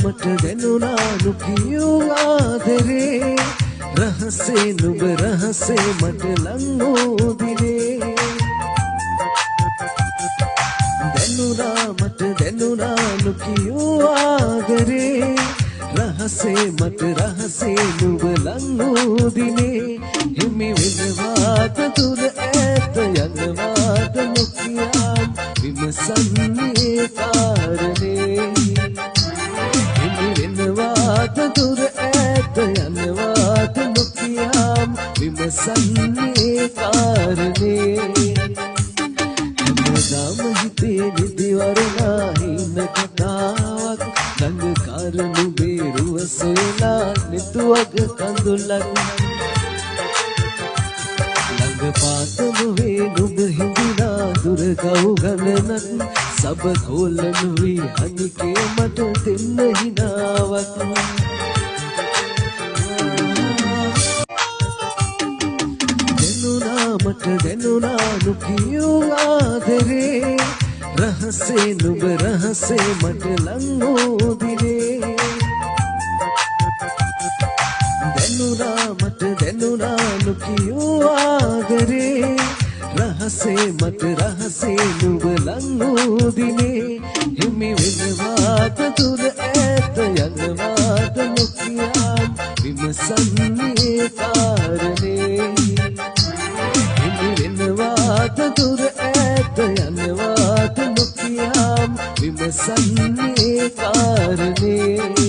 මට දැනුණා නුකියෝ ආදරේ රහසේ නුඹ රහසේ මට ලං වූ දිනේ දැනුණා නුකියෝ ආදරේ රහසේ මට රහසේ නුඹ ලං වූ දිනේ හිමි වෙනවාද දුර ඈත යනවාද නොකියාම් විමසන්නේ කාරණේ හිමි වෙනවාද දුර ඈත යනවාද නොකියාම් විමසන්නේ කාරණේ හැමදාම හිතේ නිදිවරණා හින කතාවක් ළඟ කාරණු බේරුව සොයලා නිතුවක කඳුලක් පාතම වේ නුඹ හිඳිනා දුර කව් ගණනක් සබ කොලන වී අනිකේ මට දෙන්න හිනාවක් දැනුණා නුකියෝ ආදරේ රහසේ නුඹ රහසේ මට ලං වූ දිනේ දැනුණා නුකියෝ ආදරේ රහසේ මට රහසේ නුඹ ලං වූ දිනේ හිමි වෙනවාද දුර ඈත යනවාද නොකියාම් විමසන්නේ කාරණේ හිමි වෙනවාද දුර ඈත යනවාද නොකියාම් විමසන්නේ කාරණේ